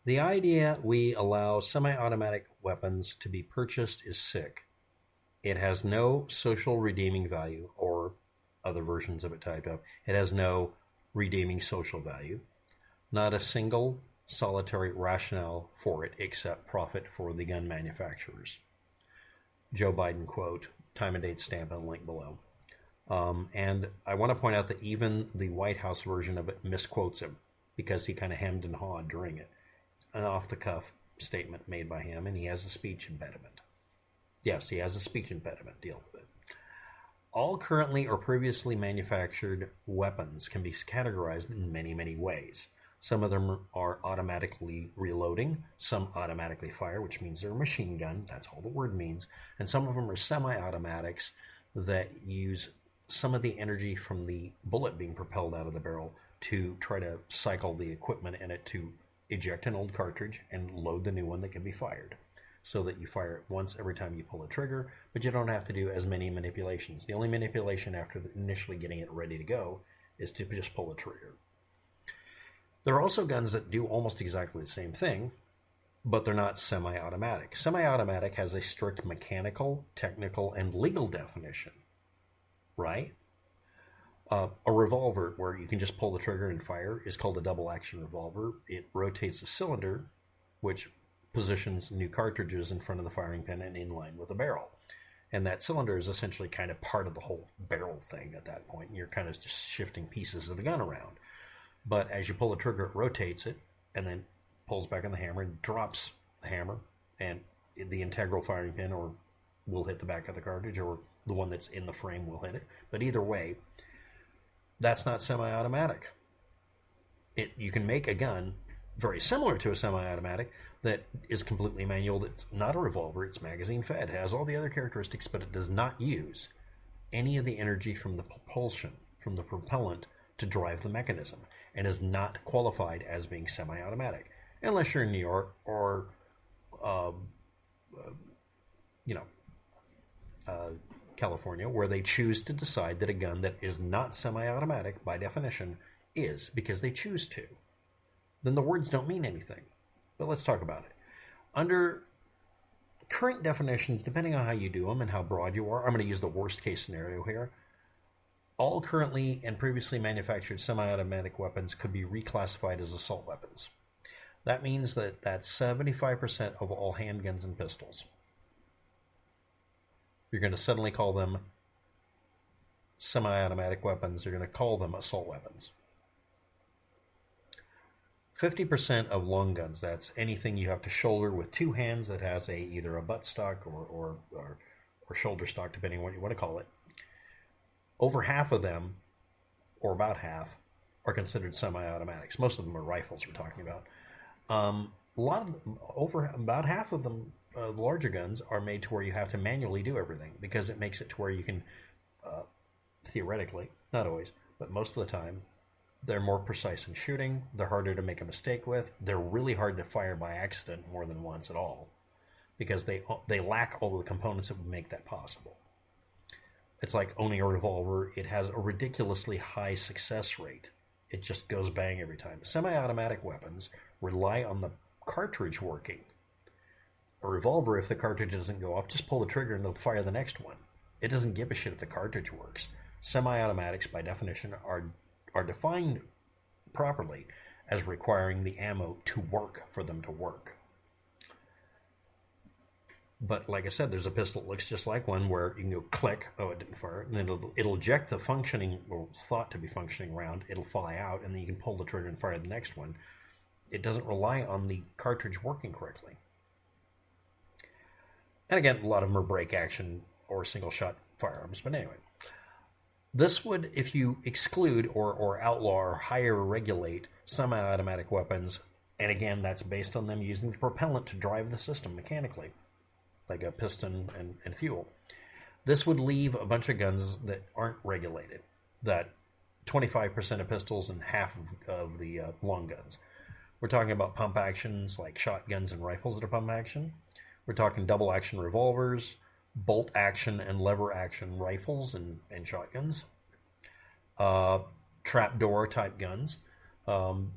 The idea we allow semi-automatic weapons to be purchased is sick. It has no social redeeming value, or other versions of it typed up. It has no redeeming social value. Not a single solitary rationale for it except profit for the gun manufacturers. Joe Biden quote, time and date stamp and link below. And I want to point out that even the White House version of it misquotes him because he kind of hemmed and hawed during it. An off-the-cuff statement made by him, and he has a speech impediment. Yes, he has a speech impediment. Deal with it. All currently or previously manufactured weapons can be categorized in many, many ways. Some of them are automatically reloading, some automatically fire, which means they're a machine gun. That's all the word means. And some of them are semi-automatics that use some of the energy from the bullet being propelled out of the barrel to try to cycle the equipment in it to eject an old cartridge and load the new one that can be fired, so that you fire it once every time you pull the trigger, but you don't have to do as many manipulations. The only manipulation after initially getting it ready to go is to just pull the trigger. There are also guns that do almost exactly the same thing, but they're not semi-automatic. Semi-automatic has a strict mechanical, technical, and legal definition, right? A revolver, where you can just pull the trigger and fire, is called a double-action revolver. It rotates the cylinder, which positions new cartridges in front of the firing pin and in line with the barrel. And that cylinder is essentially kind of part of the whole barrel thing at that point. You're kind of just shifting pieces of the gun around. But as you pull the trigger, it rotates it, and then pulls back on the hammer and drops the hammer, and the integral firing pin or will hit the back of the cartridge, or the one that's in the frame will hit it. But either way, that's not semi-automatic. You can make a gun very similar to a semi-automatic that is completely manual. That's not a revolver. It's magazine fed. It has all the other characteristics, but it does not use any of the energy from the propulsion, from the propellant, to drive the mechanism, and is not qualified as being semi-automatic, unless you're in New York or, California, where they choose to decide that a gun that is not semi-automatic, by definition, is, because they choose to. Then the words don't mean anything. But let's talk about it. Under current definitions, depending on how you do them and how broad you are, I'm going to use the worst case scenario here. All currently and previously manufactured semi-automatic weapons could be reclassified as assault weapons. That means that that's 75% of all handguns and pistols. You're going to suddenly call them semi-automatic weapons. You're going to call them assault weapons. 50% of long guns, that's anything you have to shoulder with two hands that has either a buttstock or shoulder stock, depending on what you want to call it. Over half of them, or about half, are considered semi-automatics. Most of them are rifles we're talking about. About half of them, the larger guns, are made to where you have to manually do everything, because it makes it to where you can, theoretically, not always, but most of the time, they're more precise in shooting. They're harder to make a mistake with. They're really hard to fire by accident more than once at all, because they lack all the components that would make that possible. It's like owning a revolver. It has a ridiculously high success rate. It just goes bang every time. Semi-automatic weapons rely on the cartridge working. A revolver, if the cartridge doesn't go off, just pull the trigger and they'll fire the next one. It doesn't give a shit if the cartridge works. Semi-automatics, by definition, are defined properly as requiring the ammo to work for them to work. But like I said, there's a pistol that looks just like one where you can go click, oh, it didn't fire, and then it'll eject the functioning, or thought to be functioning round, it'll fly out, and then you can pull the trigger and fire the next one. It doesn't rely on the cartridge working correctly. And again, a lot of them are break action or single shot firearms, but anyway. This would, if you exclude or outlaw or higher regulate semi-automatic weapons, and again, that's based on them using the propellant to drive the system mechanically, like a piston and fuel. This would leave a bunch of guns that aren't regulated, that 25% of pistols and half of the long guns. We're talking about pump actions like shotguns and rifles that are pump action. We're talking double action revolvers, bolt action and lever action rifles and shotguns, trapdoor type guns,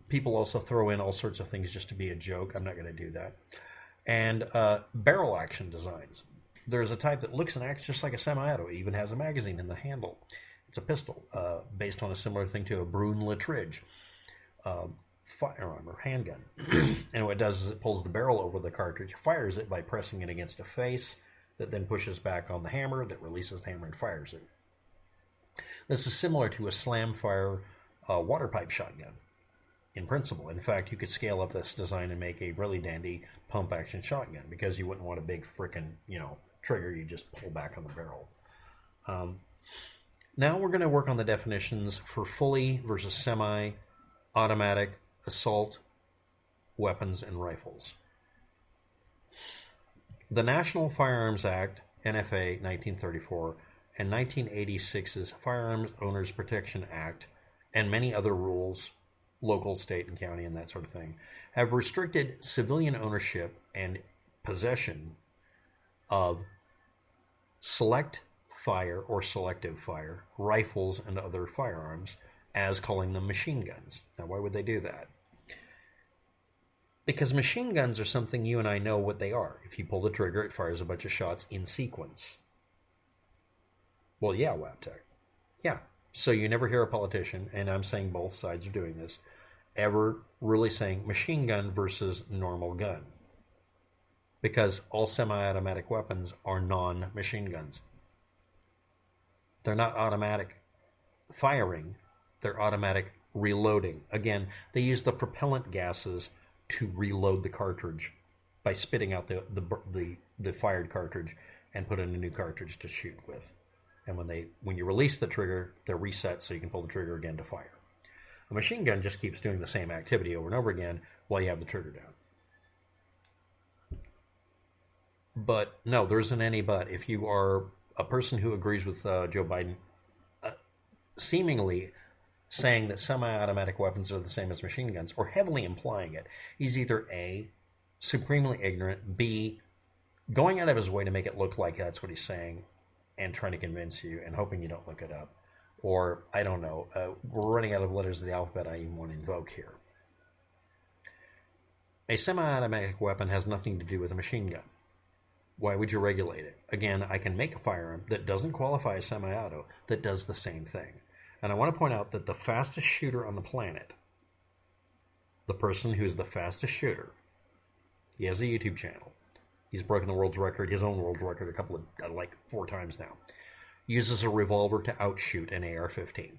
People also throw in all sorts of things just to be a joke. I'm not going to do that. And barrel action designs. There's a type that looks and acts just like a semi-auto. It even has a magazine in the handle. It's a pistol based on a similar thing to a Brune-Littrige firearm or handgun. And what it does is it pulls the barrel over the cartridge, fires it by pressing it against a face that then pushes back on the hammer that releases the hammer and fires it. This is similar to a slam-fire water pipe shotgun in principle. In fact, you could scale up this design and make a really dandy pump-action shotgun because you wouldn't want a big frickin', trigger. You just pull back on the barrel. Now we're going to work on the definitions for fully versus semi-automatic assault weapons and rifles. The National Firearms Act, NFA 1934, and 1986's Firearms Owners Protection Act, and many other rules, local, state, and county, and that sort of thing, have restricted civilian ownership and possession of select-fire or selective-fire rifles and other firearms as calling them machine guns. Now, why would they do that? Because machine guns are something you and I know what they are. If you pull the trigger, it fires a bunch of shots in sequence. Well, yeah, Waptec. Yeah. So you never hear a politician, and I'm saying both sides are doing this, ever really saying machine gun versus normal gun. Because all semi-automatic weapons are non-machine guns. They're not automatic firing. They're automatic reloading. Again, they use the propellant gases to reload the cartridge by spitting out the fired cartridge and put in a new cartridge to shoot with. And when you release the trigger, they're reset so you can pull the trigger again to fire. A machine gun just keeps doing the same activity over and over again while you have the trigger down. But no, there isn't any but. If you are a person who agrees with Joe Biden, seemingly saying that semi-automatic weapons are the same as machine guns, or heavily implying it, he's either A, supremely ignorant, B, going out of his way to make it look like that's what he's saying and trying to convince you and hoping you don't look it up, or, I don't know, we're running out of letters of the alphabet I even want to invoke here. A semi-automatic weapon has nothing to do with a machine gun. Why would you regulate it? Again, I can make a firearm that doesn't qualify as semi-auto that does the same thing. And I want to point out that the fastest shooter on the planet, the person who is the fastest shooter, he has a YouTube channel. He's broken the world's record, his own world record, like 4 times now. Uses a revolver to outshoot an AR-15.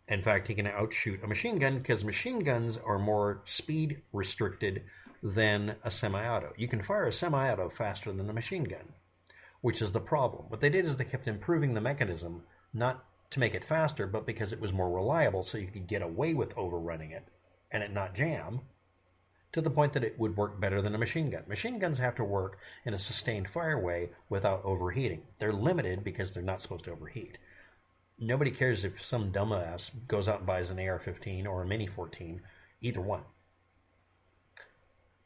In fact, he can outshoot a machine gun because machine guns are more speed restricted than a semi-auto. You can fire a semi-auto faster than a machine gun, which is the problem. What they did is they kept improving the mechanism, not to make it faster, but because it was more reliable so you could get away with overrunning it and it not jam, to the point that it would work better than a machine gun. Machine guns have to work in a sustained fire way without overheating. They're limited because they're not supposed to overheat. Nobody cares if some dumbass goes out and buys an AR-15 or a Mini-14, either one,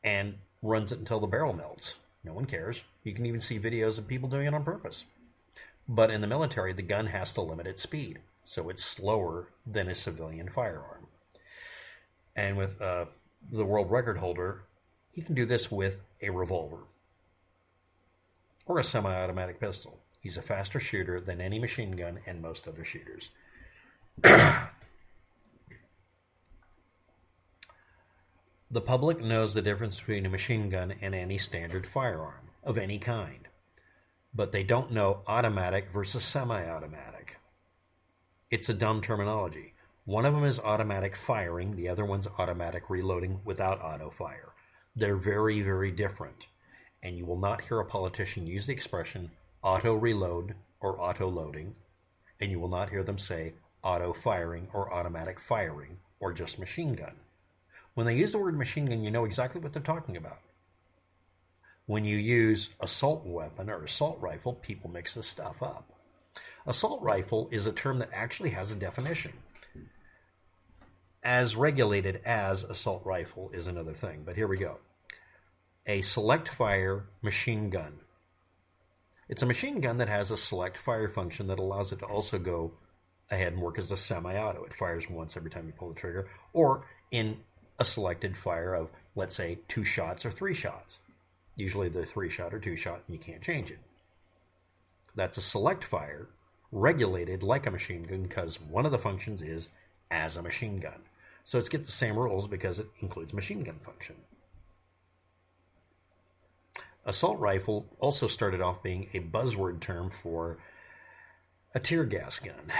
and runs it until the barrel melts. No one cares. You can even see videos of people doing it on purpose. But in the military, the gun has to limit its speed, so it's slower than a civilian firearm. And with the world record holder, he can do this with a revolver or a semi-automatic pistol. He's a faster shooter than any machine gun and most other shooters. The public knows the difference between a machine gun and any standard firearm of any kind, but they don't know automatic versus semi-automatic. It's a dumb terminology. One of them is automatic firing, the other one's automatic reloading without auto fire. They're very, very different, and you will not hear a politician use the expression auto reload or auto loading, and you will not hear them say auto firing or automatic firing or just machine gun. When they use the word machine gun, you know exactly what they're talking about. When you use assault weapon or assault rifle, people mix this stuff up. Assault rifle is a term that actually has a definition. As regulated as assault rifle is another thing, but here we go. A select-fire machine gun. It's a machine gun that has a select fire function that allows it to also go ahead and work as a semi-auto. It fires once every time you pull the trigger, or in a selected fire of, let's say, 2 shots or 3 shots. Usually the 3 shot or 2 shot, and you can't change it. That's a select fire, regulated like a machine gun, because one of the functions is as a machine gun. So it's get the same rules because it includes machine gun function. Assault rifle also started off being a buzzword term for a tear gas gun.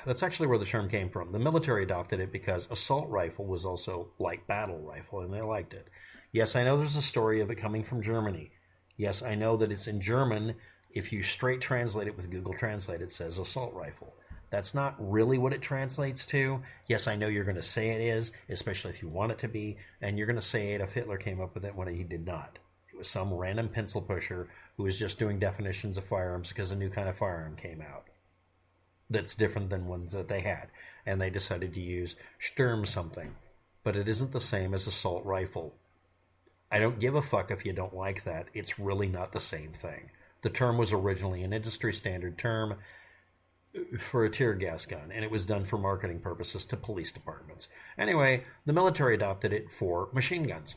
That's actually where the term came from. The military adopted it because assault rifle was also like battle rifle, and they liked it. Yes, I know there's a story of it coming from Germany. Yes, I know that it's in German. If you straight translate it with Google Translate, it says assault rifle. That's not really what it translates to. Yes, I know you're going to say it is, especially if you want it to be, and you're going to say Adolf Hitler came up with it when he did not. It was some random pencil pusher who was just doing definitions of firearms because a new kind of firearm came out that's different than ones that they had. And they decided to use Sturm something. But it isn't the same as assault rifle. I don't give a fuck if you don't like that. It's really not the same thing. The term was originally an industry standard term for a tear gas gun, and it was done for marketing purposes to police departments. Anyway, the military adopted it for machine guns.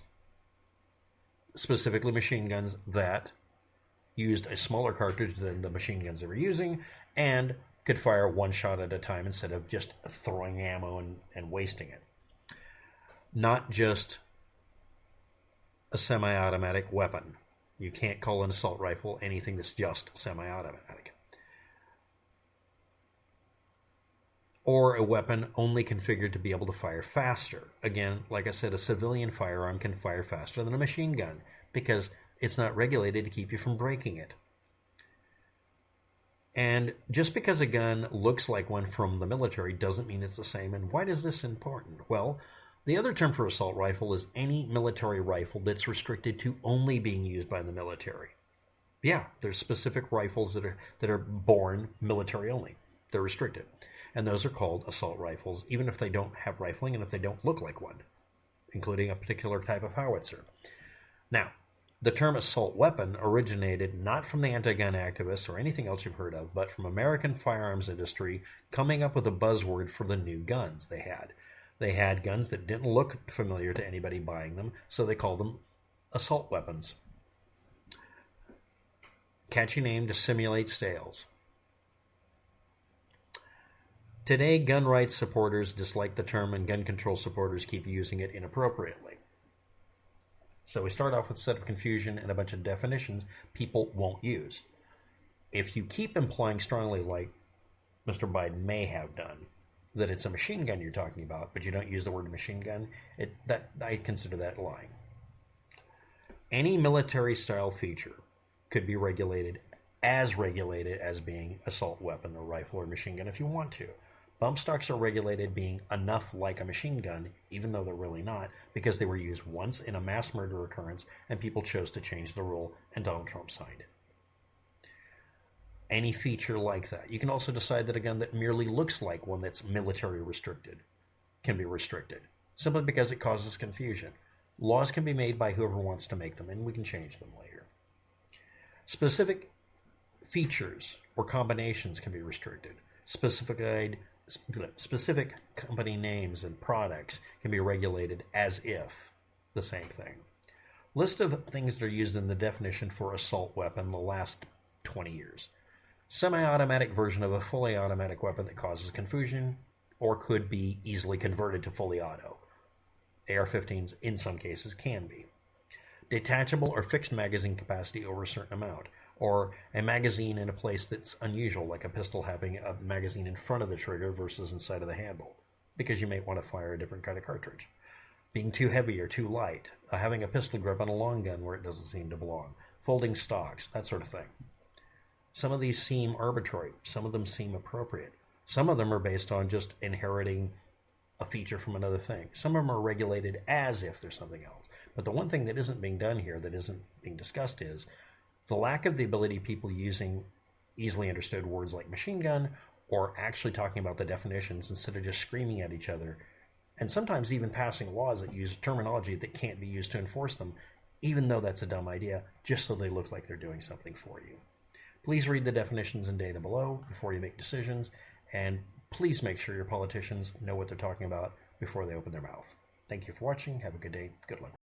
Specifically machine guns that used a smaller cartridge than the machine guns they were using and could fire 1 shot at a time instead of just throwing ammo and wasting it. Not just a semi-automatic weapon. You can't call an assault rifle anything that's just semi-automatic. Or a weapon only configured to be able to fire faster. Again, like I said, a civilian firearm can fire faster than a machine gun because it's not regulated to keep you from breaking it. And just because a gun looks like one from the military doesn't mean it's the same. And why is this important? Well, the other term for assault rifle is any military rifle that's restricted to only being used by the military. Yeah, there's specific rifles that are born military only. They're restricted. And those are called assault rifles, even if they don't have rifling and if they don't look like one, including a particular type of howitzer. Now, the term assault weapon originated not from the anti-gun activists or anything else you've heard of, but from American firearms industry coming up with a buzzword for the new guns they had. They had guns that didn't look familiar to anybody buying them, so they called them assault weapons. Catchy name to simulate sales. Today, gun rights supporters dislike the term and gun control supporters keep using it inappropriately. So we start off with a set of confusion and a bunch of definitions people won't use. If you keep implying strongly, like Mr. Biden may have done, that it's a machine gun you're talking about, but you don't use the word machine gun, I consider that lying. Any military-style feature could be regulated as being assault weapon or rifle or machine gun if you want to. Bump stocks are regulated being enough like a machine gun, even though they're really not, because they were used once in a mass murder occurrence and people chose to change the rule and Donald Trump signed it. Any feature like that. You can also decide that a gun that merely looks like one that's military restricted can be restricted, simply because it causes confusion. Laws can be made by whoever wants to make them, and we can change them later. Specific features or combinations can be restricted. Specific company names and products can be regulated as if the same thing. List of things that are used in the definition for assault weapon the last 20 years. Semi-automatic version of a fully automatic weapon that causes confusion or could be easily converted to fully auto. AR-15s in some cases can be. Detachable or fixed magazine capacity over a certain amount, or a magazine in a place that's unusual, like a pistol having a magazine in front of the trigger versus inside of the handle, because you may want to fire a different kind of cartridge. Being too heavy or too light, having a pistol grip on a long gun where it doesn't seem to belong, folding stocks, that sort of thing. Some of these seem arbitrary, some of them seem appropriate. Some of them are based on just inheriting a feature from another thing. Some of them are regulated as if there's something else. But the one thing that isn't being done here, that isn't being discussed, is the lack of the ability of people using easily understood words like machine gun or actually talking about the definitions instead of just screaming at each other, and sometimes even passing laws that use terminology that can't be used to enforce them, even though that's a dumb idea, just so they look like they're doing something for you. Please read the definitions and data below before you make decisions, and Please make sure your politicians know what they're talking about before they open their mouth. Thank you for watching. Have a good day. Good luck.